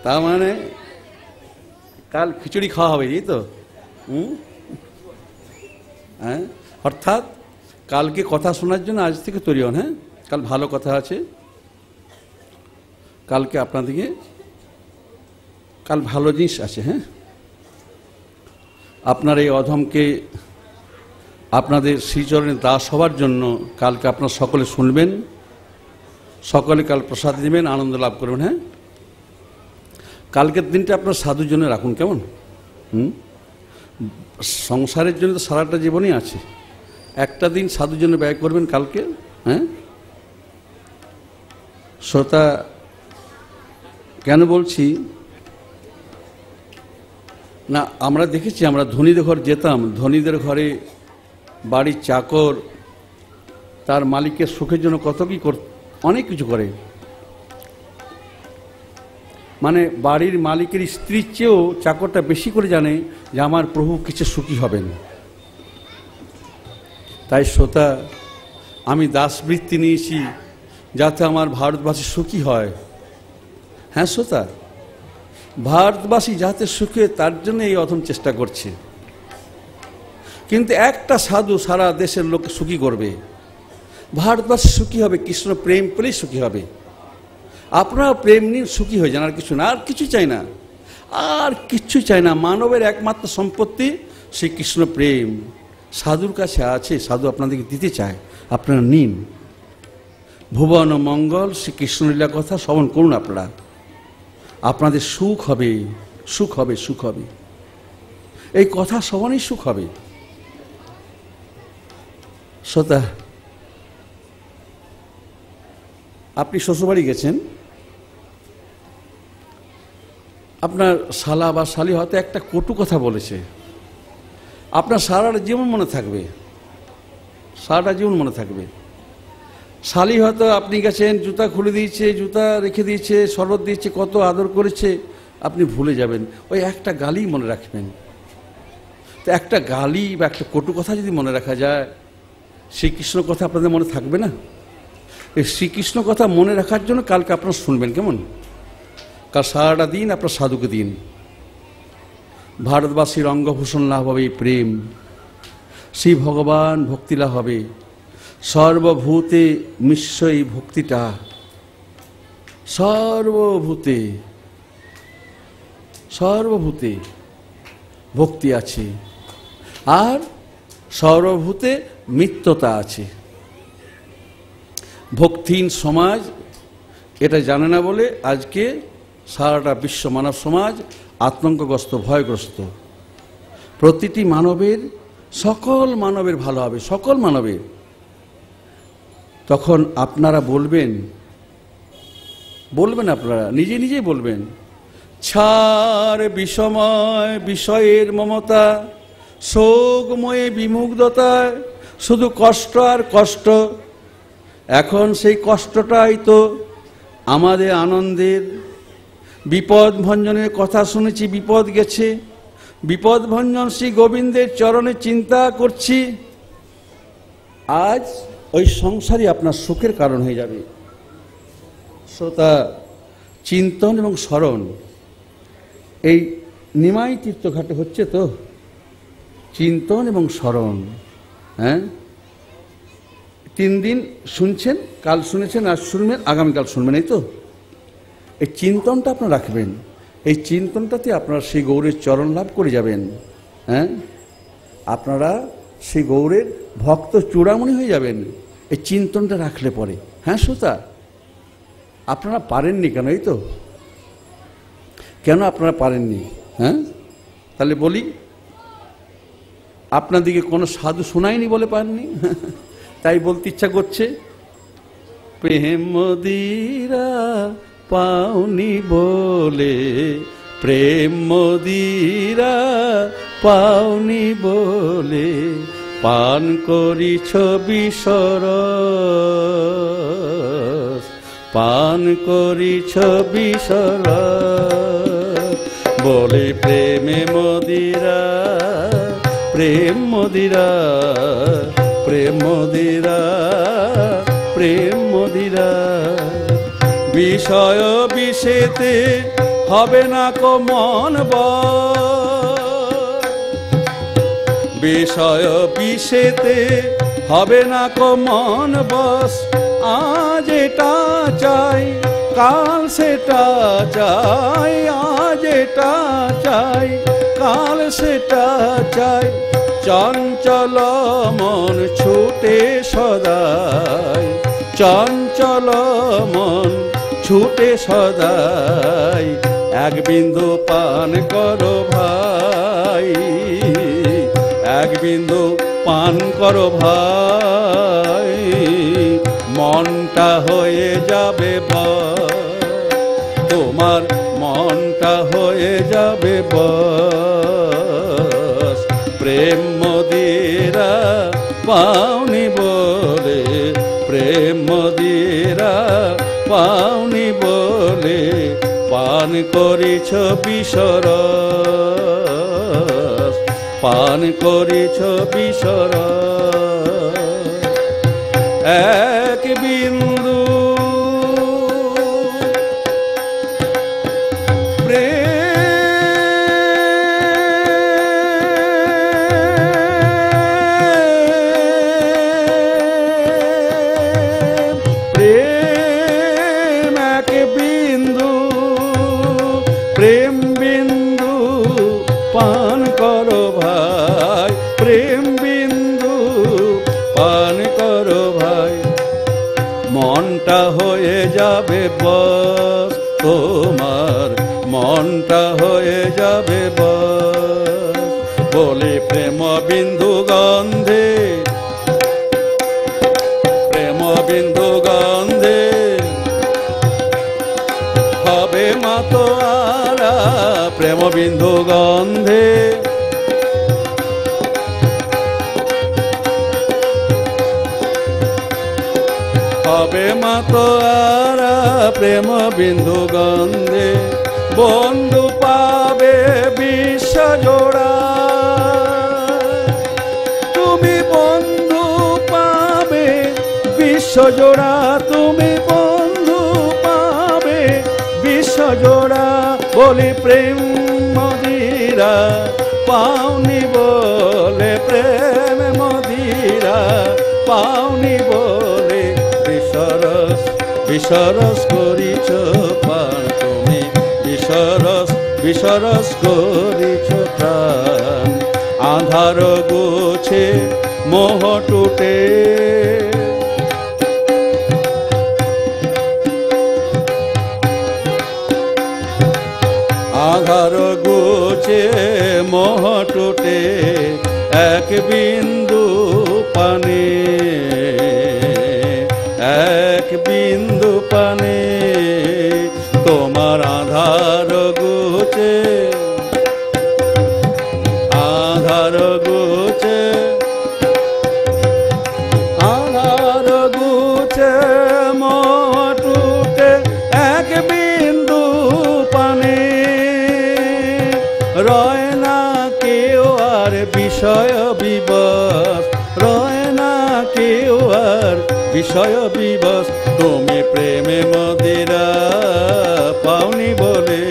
তার মানে কাল খিচুড়ি খাওয়া হবে, এই তো? হ্যাঁ, অর্থাৎ কালকে কথা শোনার জন্য আজ থেকে তৈরি হন। হ্যাঁ, কাল ভালো কথা আছে, কালকে আপনাদেরকে কাল ভালো জিনিস আছে। হ্যাঁ, আপনার এই অধমকে আপনাদের শ্রীচরণে দাস হওয়ার জন্য কালকে আপনার সকলে শুনবেন, সকলে কাল প্রসাদ নেবেন, আনন্দ লাভ করবেন। হ্যাঁ, কালকের দিনটা আপনার সাধুর জন্য রাখুন, কেমন? সংসারের জন্য তো সারাটা জীবনই আছে, একটা দিন সাধুর জন্য ব্যয় করবেন কালকে। হ্যাঁ, শ্রোতা কেন বলছি না, আমরা দেখেছি, আমরা ধনীদের ঘর যেতাম, ধনীদের ঘরে বাড়ির চাকর তার মালিকের সুখের জন্য কত কি অনেক কিছু করে, মানে বাড়ির মালিকের স্ত্রীর চেয়েও চাকরটা বেশি করে জানে যে আমার প্রভু কিছু সুখী হবেন। তাই শ্রোতা, আমি দাসবৃত্তি নিয়েছি যাতে আমার ভারতবাসী সুখী হয়। হ্যাঁ শ্রোতা, ভারতবাসী যাতে সুখী, তার জন্য এই অথম চেষ্টা করছে। কিন্তু একটা সাধু সারা দেশের লোককে সুখী করবে, ভারতবাসী সুখী হবে, কৃষ্ণ প্রেম পেলেই সুখী হবে। আপনারা প্রেম নিয়ে সুখী হয়ে যান, আর কিছু না, আর কিছু চাই না, আর কিচ্ছু চাই না। মানবের একমাত্র সম্পত্তি সেই কৃষ্ণ প্রেম সাধুর কাছে আছে, সাধু আপনাদেরকে দিতে চায়, আপনারা নিন। ভুবন মঙ্গল শ্রী কৃষ্ণলীলা কথা শ্রবণ করুন, আপনারা, আপনাদের সুখ হবে, সুখ হবে, সুখ হবে, এই কথা শ্রবণেই সুখ হবে। শ্রোতা, আপনি শ্বশুরবাড়ি গেছেন, আপনার শালা বা শালি হয়তো একটা কটু কথা বলেছে, আপনার সারাটা জীবন মনে থাকবে, সারাটা জীবন মনে থাকবে। শালি হয়তো আপনি গেছেন, জুতা খুলে দিয়েছে, জুতা রেখে দিয়েছে, শরবত দিয়েছে, কত আদর করেছে, আপনি ভুলে যাবেন, ওই একটা গালি মনে রাখবেন। তো একটা গালি বা একটা কটু কথা যদি মনে রাখা যায়, শ্রীকৃষ্ণ কথা আপনাদের মনে থাকবে না? এই শ্রীকৃষ্ণ কথা মনে রাখার জন্য কালকে আপনারা শুনবেন, কেমন? কাল সারাটা দিন আপনার সাধুকে দিন। ভারতবাসীর অঙ্গভূষণ লাভ হবে এই প্রেম, শ্রী ভগবান ভক্তি লাভ হবে, সর্বভূতে মিশ্র এই ভক্তিটা, সর্বভূতে সর্বভূতে ভক্তি আছে, আর সর্বভূতে মিত্যতা আছে। ভক্তিহীন সমাজ এটা জানে না বলে আজকে সারাটা বিশ্ব মানব সমাজ আতঙ্কগ্রস্ত, ভয়গ্রস্ত। প্রতিটি মানবের, সকল মানবের ভালো হবে, সকল মানবের। তখন আপনারা বলবেন, আপনারা নিজে নিজেই বলবেন, ছাড় বিষময় বিষয়ের মমতা, শোকময়ে বিমুগ্ধতায় শুধু কষ্ট আর কষ্ট। এখন সেই কষ্টটাই তো আমাদের আনন্দের। বিপদ ভঞ্জনের কথা শুনেছি, বিপদ গেছে, বিপদ ভঞ্জন শ্রী গোবিন্দের চরণে চিন্তা করছি। আজ ওই সংসারই আপনার সুখের কারণ হয়ে যাবে। শ্রোতা, চিন্তন এবং স্মরণ এই নিমাই তীর্থঘাটে হচ্ছে তো, চিন্তন এবং স্মরণ। হ্যাঁ, 3 দিন শুনছেন, কাল শুনেছেন, আজ শুনবেন, আগামীকাল শুনবেন, এই তো। এই চিন্তনটা আপনারা রাখবেন, এই চিন্তনটাতে আপনারা সেই গৌরের চরণ লাভ করে যাবেন। হ্যাঁ, আপনারা সেই গৌরের ভক্ত চূড়ামণি হয়ে যাবেন এই চিন্তনটা রাখলে পরে। হ্যাঁ শ্রোতা, আপনারা পারেননি কেন? এই তো, কেন আপনারা পারেননি? হ্যাঁ, তাহলে বলি, আপনাদিকে কোনো সাধু শোনায়নি বলে পাননি, তাই বলতে ইচ্ছা করছে। প্রেম মদিরা পাওনি বলে, প্রেম মদিরা পাওনি বলে, পান করিছ বিষরস, পান করিছ বিষরস বলে। প্রেমে মদিরা, প্রেম মদিরা, প্রেম মদিরা, প্রেম মদিরা বিষয় বিষেতে হবে না কো মন বশ, বিষয় বিষেতে হবে না কো মন বশ। আজ এটা চাই কাল সেটা চাই, আজ এটা চাই কাল সেটা চাই। চঞ্চল মন ছুটে সদাই, চঞ্চল মন ছুটে সদাই। এক বিন্দু পান করো ভাই, এক বিন্দু পান করো ভাই। মনটা হয়ে যাবে তোমার, মনটা হয়ে যাবে বশ। প্রেম মদিরা পাওনি বলে, প্রেম মদিরা পাওনি বলে পান করিছ বিষরস, পান করিছ বিষরস। এক বিন্দু প্রেম, এক বিন্দু প্রেম বিন্দু পান করো ভাই, প্রেম বিন্দু পান করো ভাই। মনটা হয়ে যাবে বশ তোমার, মনটা হয়ে যাবে বশ। বলে প্রেম বিন্দু গন্ধে, প্রেম বিন্দু গন্ধে হবে মাতোয়ারা, প্রেম বিন্দু গন্ধে হবে মাতোয়ারা, প্রেম বিন্দু গন্ধে। বন্ধু পাবে বিশ্ব জোড়া, তুমি বন্ধু পাবে বিশ্ব জোড়া, তুমি বন্ধু পাবে বিশ্ব জোড়া। বলি প্রেম মদিরা পাওনি বলে, প্রেম মদিরা পাওনি বলে বিষরস, বিষরস করিছ পান তুমি, বিষরস, বিষরস করিছ প্রাণ। আধার গোছে মোহ টুটে, আধার গোছে মোহ টুটে। এক বিন্দু পানে, এক বিন্দু পানে তোমার আধার গোছে, আধার গোছে, আধার গোছে মোহ টুটে। এক বিন্দু পানে রয় না কেউ আর বিষয় বিবশ, রয় না কেউ আর বিষয় বিবশ। তুমি প্রেমে মদিরা পাওনি বলে,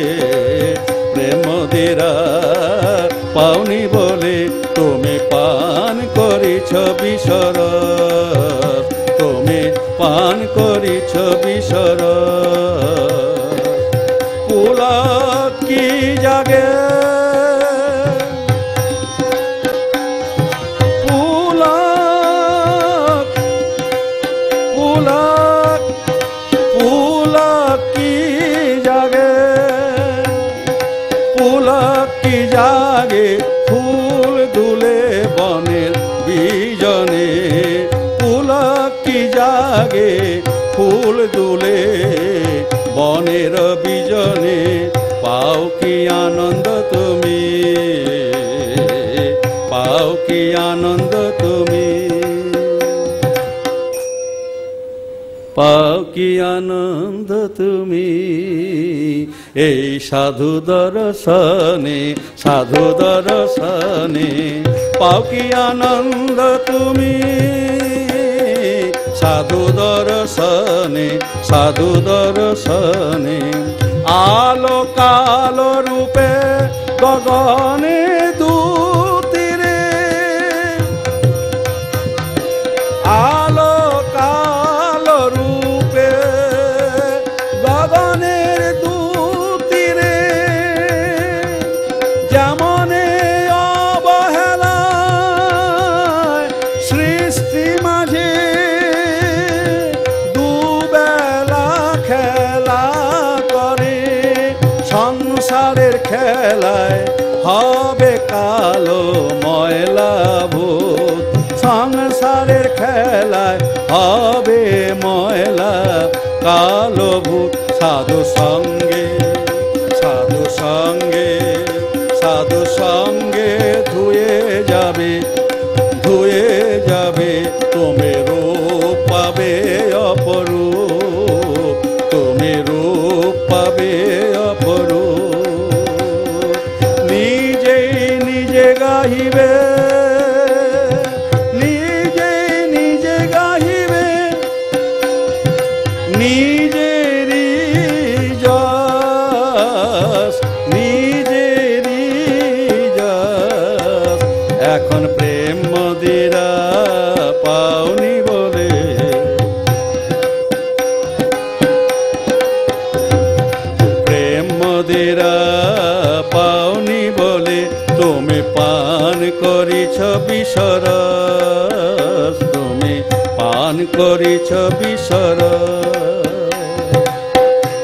প্রেম মদিরা পাওনি বলে তুমি পান করিছ বিষরস, তুমি পান করিছ বিষরস। পুলক কি জাগে, পুলক, পুলক, পুলক কি জাগে, পুলক কি জাগে ফুল দুলে বনের বিজনে। পুলক কি জাগে ফুল দুলে বনের বিজনে। পাও কি আনন্দ তুমি, পাও কি আনন্দ তুমি, পাও কি আনন্দ তুমি এই সাধু দর্শনে, সাধু দর্শনে। পাও কি আনন্দ তুমি সাধু দর্শনে, সাধু দর্শনে। আলো কালো রূপে গগনে দুতীরে, আলো কালো রূপে গগনের দুতীরে। যেমনে অবহেলায় সৃষ্টি মাঝে দুবেলা খেলা করে, সংসারের খেলায় হবে কালো ময়লা ভূত, সংসারের খেলায় হবে ময়লা কালো ভূত। সাধু সঙ্গে, সাধু সঙ্গে, সাধু সঙ্গে ধুয়ে যাবে, ধুয়ে যাবে। তুমি রূপ পাবে অপরূপ, তুমি রূপ পাবে অপরূপ। নিজেই নিজে গাহিবে, নিজেই নিজে গাহিবে, নিজেরই যশ, নিজেরই যশ। এখন প্রেম মদিরা পাওনি বলে, প্রেম মদিরা পাওনি বলে তুমি পান করিছ বিষরস, তুমি পান করিছ বিষরস।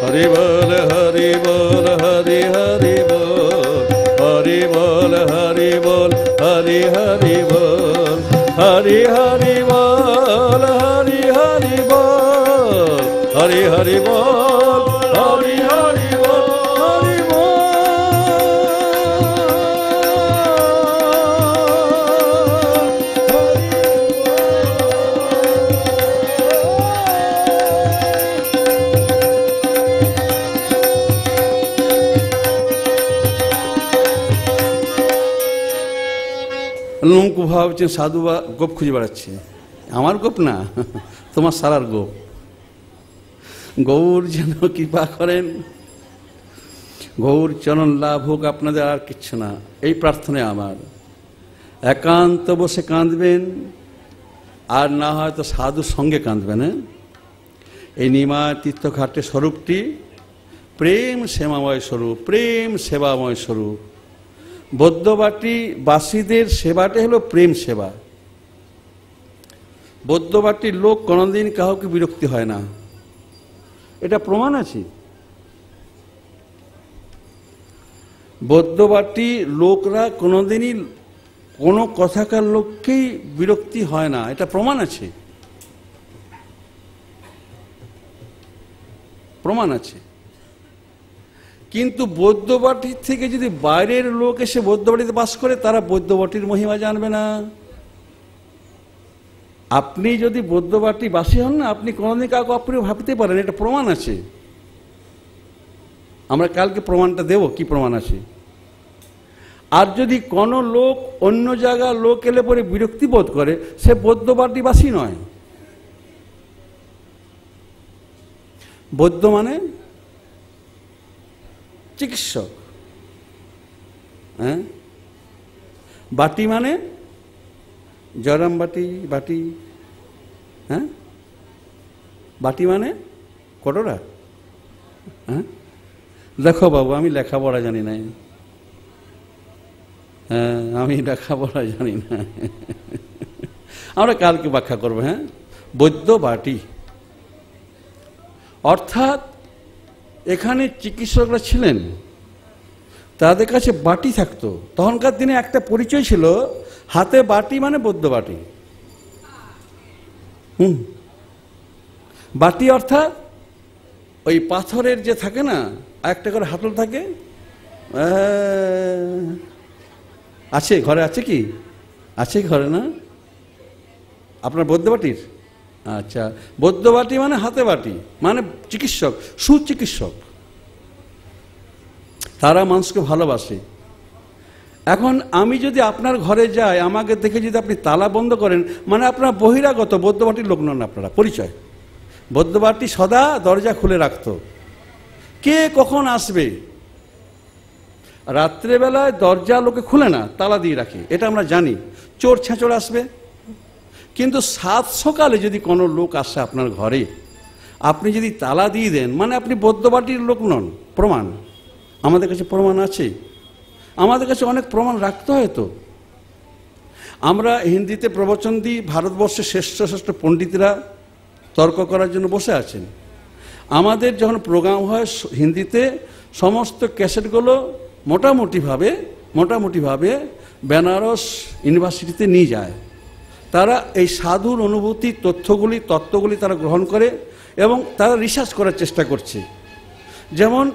হরি বল, হরি বল, হরি হরি বল, হরি বল, হরি বল, হরি হরি বল, হরি হরি বল, হরি হরি বল, হরি হরি বল, হরি হরি বল, হরি বল। লোক ভাবছে সাধু বা গোপ খুঁজে বেড়াচ্ছে। আমার গোপ না, তোমার সারার গোপ। গৌর যেন কৃপা করেন, গৌর চরণ লাভ হোক আপনাদের, আর কিচ্ছু না। এই প্রার্থনা আমার। একান্ত বসে কাঁদবেন, আর না হয়তো সাধুর সঙ্গে কাঁদবেন। এই নিমাই তীর্থঘাটের স্বরূপটি প্রেম সেবাময় স্বরূপ, প্রেম সেবাময় স্বরূপ। বৌদ্ধবাটি বাসীদের সেবাটা হলো প্রেম সেবা। বৌদ্ধবাটির লোক কোনোদিন কাউকে বিরক্তি হয় না, এটা প্রমাণ আছে। বৌদ্ধবাটি লোকরা কোনোদিনই কোনো কথাকার লোককেই বিরক্তি হয় না, এটা প্রমাণ আছে, প্রমাণ আছে। কিন্তু বৌদ্ধবাটির থেকে যদি বাইরের লোক এসে বৌদ্ধবাটিতে বাস করে, তারা বৌদ্ধবাটির মহিমা জানবে না। আপনি যদি বৌদ্ধবাটি বাসী হন না, আপনি কোনোদিন কাউকে অপ্রিয় ভাবতে পারেন, এটা প্রমাণ আছে। আমরা কালকে প্রমাণটা দেব, কি প্রমাণ আছে। আর যদি কোনো লোক অন্য জায়গার লোক এলে পরে বিরক্তি বোধ করে, সে বৌদ্ধবাটিবাসী নয়। বৌদ্ধ মানে চিকিৎসক, হ্যাঁ। বাটি মানে জয়রাম বাটি, বাটি, হ্যাঁ। বাটি মানে কটোরা, হ্যাঁ। দেখো বাবু, আমি লেখাপড়া জানি না, হ্যাঁ, আমি লেখাপড়া জানি না। আমরা কালকে ব্যাখ্যা করবো, হ্যাঁ। বৌদ্ধ বাটি অর্থাৎ এখানে চিকিৎসকরা ছিলেন, তাদের কাছে বাটি থাকতো। তখনকার দিনে একটা পরিচয় ছিল, হাতে বাটি মানে বৌদ্ধ বাটি। বাটি অর্থাৎ ওই পাথরের যে থাকে না, একটা করে হাতল থাকে, আছে ঘরে, আছে কি আছে ঘরে না আপনার বৌদ্ধ বাটির? আচ্ছা, বৌদ্ধ বাটি মানে হাতে বাটি, মানে চিকিৎসক, সুচিকিৎসক। তারা মানুষকে ভালোবাসে। এখন আমি যদি আপনার ঘরে যাই, আমাকে দেখে যদি আপনি তালা বন্ধ করেন, মানে আপনার বহিরাগত, বৌদ্ধবাটির লোক নন আপনারা, পরিচয়। বৌদ্ধবাটি সদা দরজা খুলে রাখতো, কে কখন আসবে। রাত্রেবেলায় দরজা লোকে খুলে না, তালা দিয়ে রাখে, এটা আমরা জানি। চোর ছেঁচড় আসবে, কিন্তু সাত সকালে যদি কোনো লোক আসে আপনার ঘরে, আপনি যদি তালা দিয়ে দেন, মানে আপনি বৌদ্ধবাটির লোক নন। প্রমাণ আমাদের কাছে প্রমাণ আছে, আমাদের কাছে অনেক প্রমাণ রাখতে হয়। তো আমরা হিন্দিতে প্রবচন দিই, ভারতবর্ষের শ্রেষ্ঠ শ্রেষ্ঠ পণ্ডিতরা তর্ক করার জন্য বসে আছেন। আমাদের যখন প্রোগ্রাম হয় হিন্দিতে, সমস্ত ক্যাসেটগুলো মোটামুটিভাবে বেনারস ইউনিভার্সিটিতে নিয়ে যায়। তারা এই সাধুর অনুভূতি, তত্ত্বগুলি তারা গ্রহণ করে এবং তারা রিসার্চ করার চেষ্টা করছে। যেমন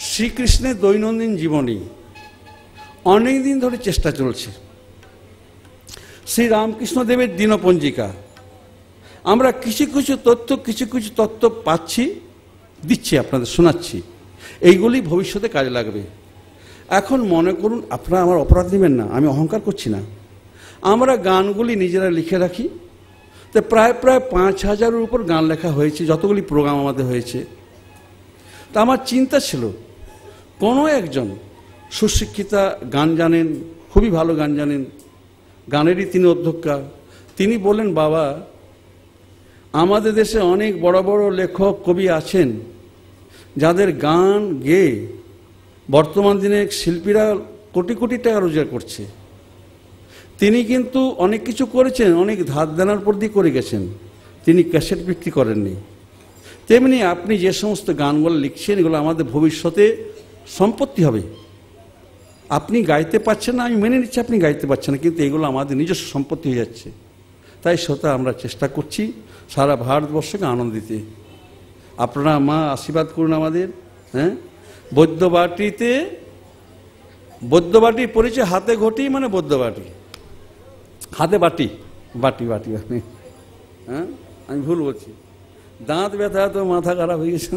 শ্রীকৃষ্ণের দৈনন্দিন জীবনী অনেক দিন ধরে চেষ্টা চলছে। শ্রী রামকৃষ্ণদেবের দিনপঞ্জিকা, আমরা কিছু কিছু তথ্য পাচ্ছি, দিচ্ছি, আপনাদের শোনাচ্ছি। এইগুলি ভবিষ্যতে কাজে লাগবে। এখন মনে করুন, আপনারা আমার অপরাধ নেবেন না, আমি অহংকার করছি না। আমরা গানগুলি নিজেরা লিখে রাখি, তো প্রায় 5,000-এর উপর গান লেখা হয়েছে, যতগুলি প্রোগ্রাম আমাদের হয়েছে। তা আমার চিন্তা ছিল, কোনো একজন সুশিক্ষিতা গান জানেন, খুবই ভালো গান জানেন, গানেরই তিনি অধ্যক্ষা, তিনি বললেন, বাবা, আমাদের দেশে অনেক বড় বড় লেখক কবি আছেন, যাদের গান গেয়ে বর্তমান দিনে শিল্পীরা কোটি কোটি টাকা রোজগার করছে। তিনি কিন্তু অনেক কিছু করেছেন, অনেক ধার দেনার উপর দিয়ে করে গেছেন, তিনি ক্যাসেট বিক্রি করেননি। তেমনি আপনি যে সমস্ত গানগুলো লিখছেন, এগুলো আমাদের ভবিষ্যতে সম্পত্তি হবে। আপনি গাইতে পারছেন না, আমি মেনে নিচ্ছি আপনি গাইতে পারছেন না, কিন্তু এগুলো আমাদের নিজস্ব সম্পত্তি হয়ে যাচ্ছে। তাই শ্রোতা, আমরা চেষ্টা করছি সারা ভারতবর্ষকে আনন্দ দিতে। আপনারা মা আশীর্বাদ করুন আমাদের। হ্যাঁ, বৌদ্ধবাটির পরিচয় হাতে ঘটি, মানে বৌদ্ধবাটি, হাতে বাটি, আপনি, হ্যাঁ, আমি ভুল বলছি। দাঁত ব্যথা, তো মাথা খারাপ হয়ে গেছে।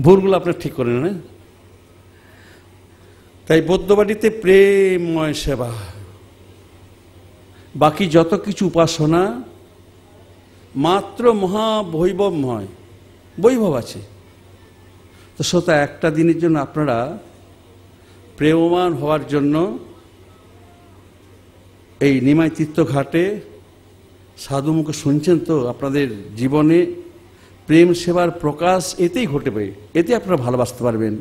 ভুলগুলো আপনার ঠিক করে নেন। তাই বৌদ্ধবাটিতে প্রেমময় সেবা, বাকি যত কিছু উপাসনা মাত্র মহাবৈভবময়, বৈভব আছে। তো শ্রোতা, একটা দিনের জন্য আপনারা প্রেমমান হওয়ার জন্য এই নিমাই তীর্থঘাটে সাধুমুখে শুনছেন, তো আপনাদের জীবনে প্রেম সেবার প্রকাশ এতেই ঘটবে, এতে আপনারা ভালোবাসতে পারবেন।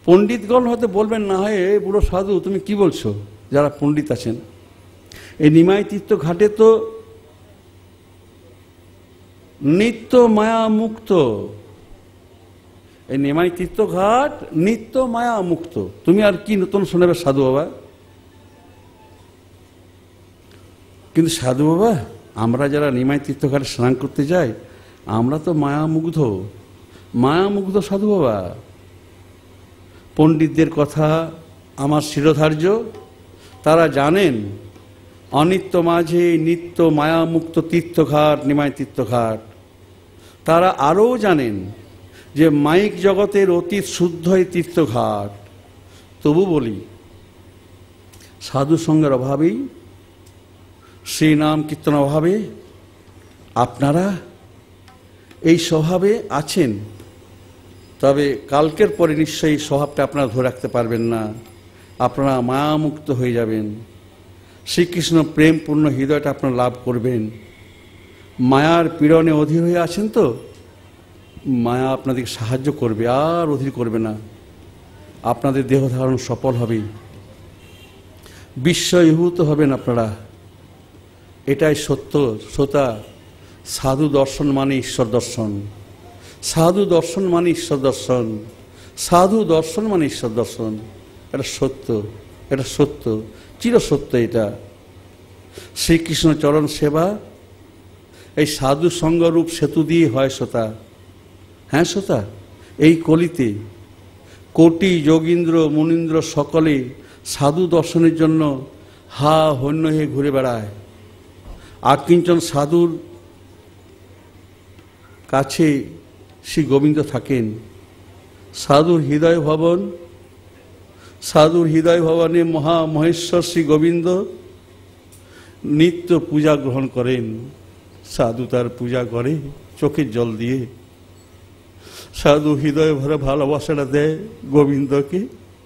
পণ্ডিতগণ হয়তো বলবেন, না হয় এ বুড়ো সাধু তুমি কি বলছো, যারা পণ্ডিত আছেন। এই নিমাই তীর্থঘাটে তো নিত্য মায়া মুক্ত, এই নিমাই তীর্থঘাট নিত্য মায়া মুক্ত। তুমি আর কি নতুন শোনাবে সাধু বাবা? কিন্তু সাধু বাবা, আমরা যারা নিমাই তীর্থঘাটে স্নান করতে যাই, আমরা তো মায়ামুগ্ধ সাধু বাবা। পণ্ডিতদের কথা আমার শিরোধার্য, তারা জানেন অনিত্য মাঝে নিত্য মায়ামুক্ত তীর্থঘাট নিমাই তীর্থঘাট। তারা আরও জানেন যে মাইক জগতের অতীত শুদ্ধ এই তীর্থঘাট। তবু বলি, সাধু সঙ্গের অভাবেই, শ্রীনাম কীর্তন অভাবে আপনারা এই স্বভাবে আছেন। তবে কালকের পরে নিশ্চয়ই স্বভাবটা আপনারা ধরে রাখতে পারবেন না, আপনারা মায়ামুক্ত হয়ে যাবেন। শ্রীকৃষ্ণ প্রেমপূর্ণ হৃদয়টা আপনারা লাভ করবেন। মায়ার পীড়নে অধীর হয়ে আছেন, তো মায়া আপনাদেরকে সাহায্য করবে, আর অধীর করবে না। আপনাদের দেহ ধারণ সফল হবে, বিস্ময়ভূত হবেন আপনারা। এটাই সত্য শ্রোতা। সাধু দর্শন মানে ঈশ্বর দর্শন, সাধু দর্শন মানে ঈশ্বর দর্শন, সাধু দর্শন মানে ঈশ্বর দর্শন। এটা সত্য, এটা সত্য, চিরসত্য। এটা শ্রীকৃষ্ণ চরণ সেবা এই সাধু সঙ্গরূপ সেতু দিয়ে হয় শ্রোতা। হ্যাঁ শ্রোতা, এই কলিতে কোটি যোগীন্দ্র মুনীন্দ্র সকলে সাধু দর্শনের জন্য হা হন্য হয়ে ঘুরে বেড়ায়। আর কিঞ্চন সাধুর কাছে শ্রী গোবিন্দ থাকেন, সাধুর হৃদয় ভবন, সাধুর হৃদয় ভবনে মহামহেশ্বর শ্রী গোবিন্দ নিত্য পূজা গ্রহণ করেন। সাধু তার পূজা করে চোখের জল দিয়ে। সাধু হৃদয় ভরে ভালোবাসাটা দেয় গোবিন্দকে।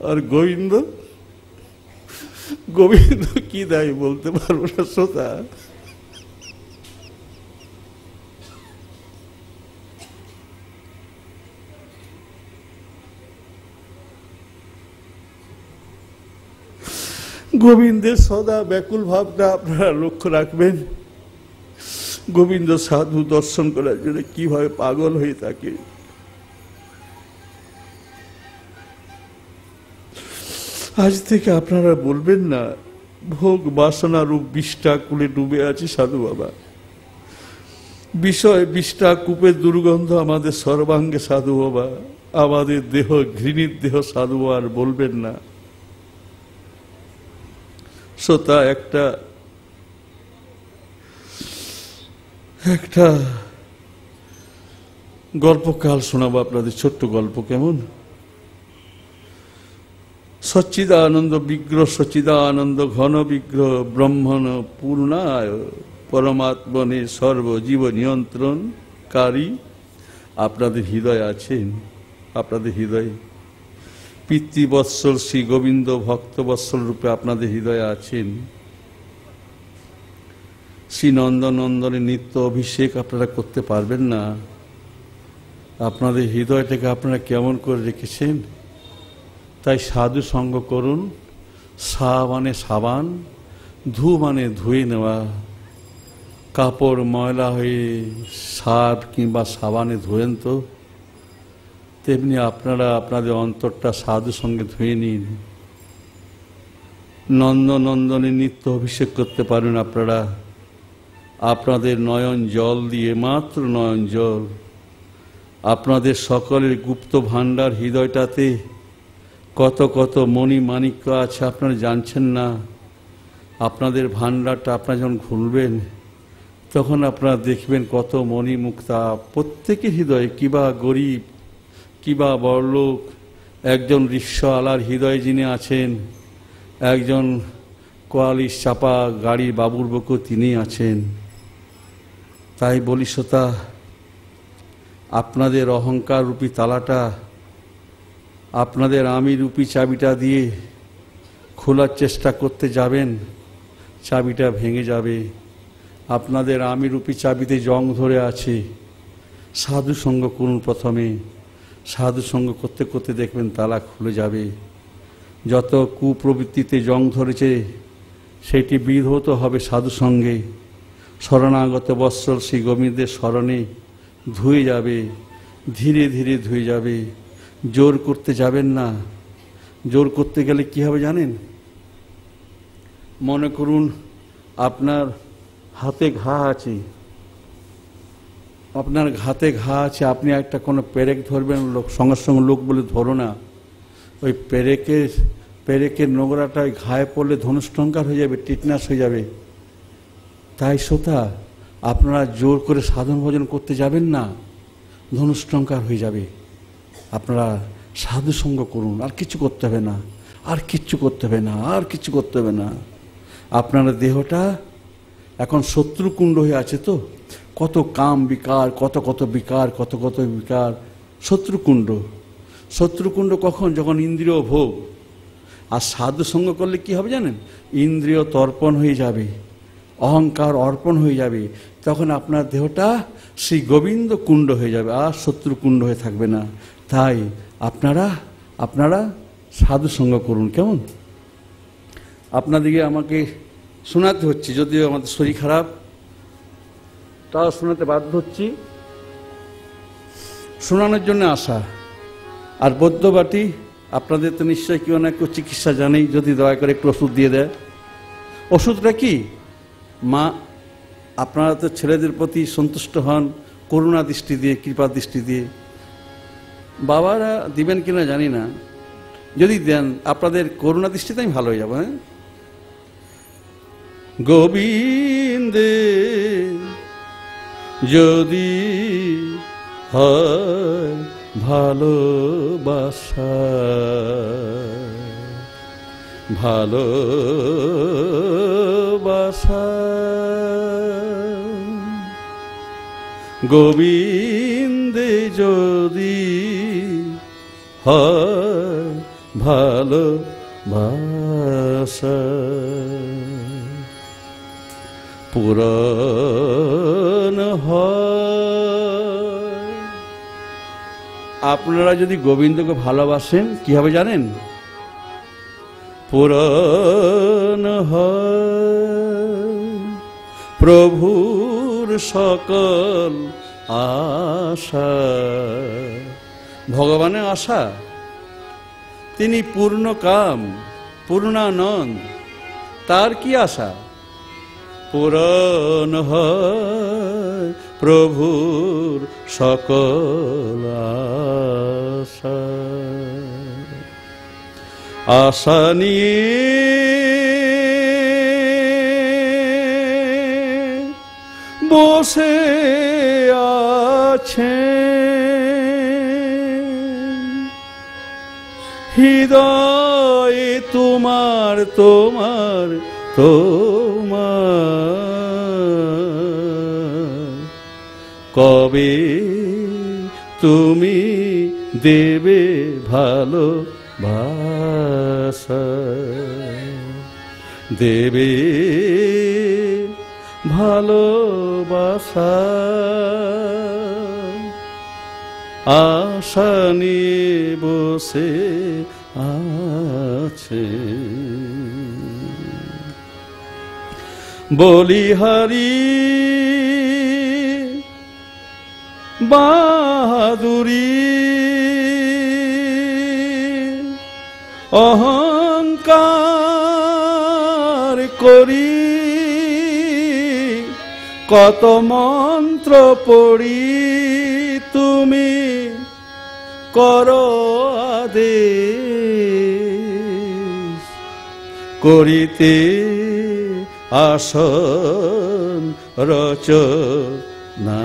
আর গোবিন্দ গোবিন্দ কি দেয় বলতে পারবো না শ্রোতা। গোবিন্দের সদা ব্যাকুল ভাবটা আপনারা লক্ষ্য রাখবেন। গোবিন্দ সাধু দর্শন করার জন্য কিভাবে পাগল হয়ে থাকে। আজ থেকে আপনারা বলবেন না ভোগ বাসনা রূপ বিষ্ঠা কুলে ডুবে আছে সাধু বাবা। বিষয় বিষ্ঠা কূপের দুর্গন্ধ আমাদের সর্বাঙ্গে সাধু বাবা। আমাদের দেহ ঘৃণিত দেহ সাধু আর বলবেন না। শ্রোতা, একটা গল্পকাল শোনাবো আপনাদের, ছোট্ট গল্প। কেমন? সচ্চিদানন্দ বিগ্রহ, সচ্চিদানন্দ ঘন বিগ্রহ, ব্রহ্মণ পূর্ণায় পরমাত্মনে সর্বজীব নিয়ন্ত্রণকারী আপনাদের হৃদয় আছেন। আপনাদের হৃদয়ে পিতৃবৎসল শ্রী গোবিন্দ ভক্তবৎসল রূপে আপনাদের হৃদয়ে আছেন। শ্রী নন্দনন্দনের নিত্য অভিষেক আপনারা করতে পারবেন না। আপনাদের হৃদয়টাকে আপনারা কেমন করে রেখেছেন? তাই সাধু সঙ্গ করুন। সা মানে সাবান, ধু মানে ধুয়ে নেওয়া। কাপড় ময়লা হয়ে সার্ফ কিংবা সাবানে ধোয়েন তো, তেমনি আপনারা আপনাদের অন্তরটা সাধু সঙ্গে ধুয়ে নিন। নন্দনন্দনে নিত্য অভিষেক করতে পারেন আপনারা আপনাদের নয়ন জল দিয়ে, মাত্র নয়ন জল। আপনাদের সকলের গুপ্ত ভাণ্ডার হৃদয়টাতে কত কত মণি মাণিক্য আছে আপনারা জানছেন না। আপনাদের ভাণ্ডারটা আপনারা যখন খুলবেন তখন আপনারা দেখবেন কত মণি মুক্তা প্রত্যেকের হৃদয়ে, কিবা গরিব কিবা বড়লোক। একজন রিক্সাওয়ালার হৃদয়ে যিনি আছেন, একজন কোয়ালিশ চাপা গাড়ি বাবুর বকু তিনি আছেন। তাই বলি শ্রোতা, আপনাদের অহংকার রূপী তালাটা, আপনাদের আমি রূপী চাবিটা দিয়ে খোলার চেষ্টা করতে যাবেন, চাবিটা ভেঙে যাবে। আপনাদের আমি রূপী চাবিতে জং ধরে আছে। সাধু সঙ্গ করুন প্রথমে। সাধু সঙ্গ করতে করতে দেখবেন তালা খুলে যাবে। যত কুপ্রবৃত্তিতে জং ধরেছে সেটি বিধৌত হবে সাধু সঙ্গে। শরণাগত বৎসল শ্রী গোবিন্দের শরণে ধুয়ে যাবে, ধীরে ধীরে ধুয়ে যাবে। জোর করতে যাবেন না। জোর করতে গেলে কি হবে জানেন? মনে করুন আপনার হাতে ঘা আছে, আপনার হাতে ঘা আছে, আপনি একটা কোনো পেরেক ধরবেন, লোক সঙ্গে সঙ্গে লোক বলে ধরো না। ওই পেরেকের নোংরাটা ওই ঘায়ে পড়লে ধনুষ্টঙ্কার হয়ে যাবে, টিটনাস হয়ে যাবে। তাই শ্রোতা, আপনারা জোর করে সাধন ভজন করতে যাবেন না, ধনুষ্টঙ্কার হয়ে যাবে। আপনারা সাধু সঙ্গ করুন। আর কিছু করতে হবে না, আর কিচ্ছু করতে হবে না, আর কিছু করতে হবে না। আপনার দেহটা এখন শত্রুকুণ্ড হয়ে আছে তো, কত কাম বিকার, কত কত বিকার, কত কত বিকার। শত্রুকুণ্ড, শত্রুকুণ্ড কখন? যখন ইন্দ্রিয় ভোগ। আর সাধু সঙ্গ করলে কি হবে জানেন? ইন্দ্রিয় তর্পণ হয়ে যাবে, অহংকার অর্পণ হয়ে যাবে। তখন আপনার দেহটা শ্রী গোবিন্দ কুণ্ড হয়ে যাবে, আর শত্রুকুণ্ড হয়ে থাকবে না। তাই আপনারা সাধু সঙ্গ করুন। কেমন? আপনাদেরকে আমাকে শোনাতে হচ্ছে, যদিও আমাদের শরীর খারাপ, তাও শোনাতে বাধ্য হচ্ছি। শোনানোর জন্য আসা। আর বৈদ্যবাটি, আপনাদের তো নিশ্চয়ই কেউ না কেউ চিকিৎসা জানেই, যদি দয়া করে একটু ওষুধ দিয়ে দেয়। ওষুধটা কি? মা, আপনারা তো ছেলেদের প্রতি সন্তুষ্ট হন করুণা দৃষ্টি দিয়ে, কৃপা দৃষ্টি দিয়ে। বাবারা দিবেন কিনা জানি না, যদি দেন আপনাদের করুণা দৃষ্টিতে আমি ভালো হয়ে যাবো। হ্যাঁ, গোবিন্দে যদি হয় ভালোবাসা, ভালোবাসা। গোবিন্দে যদি হয় ভালোবাসা, পূরণ হয়। আপনারা যদি গোবিন্দকে ভালোবাসেন কি হবে জানেন? পূরণ হয় প্রভুর সকল আশা। ভগবানের আশা, তিনি পূর্ণ কাম, পূর্ণানন্দ। তার কি আশা? পূরণ হয় প্রভুর সকল আশা। আশা নিয়ে বসে আছে হৃদয়ে তোমার, তোমার, তোমার। কবে তুমি দেবে ভালোবাসা, দেবে ভালোবাসা। আশা নিয়ে বসে আছে বলিহারি বাহাদুরি, অহংকার করি কত মন্ত্র পড়ি, তুমি করো আদেশ করিতে আসন রচনা।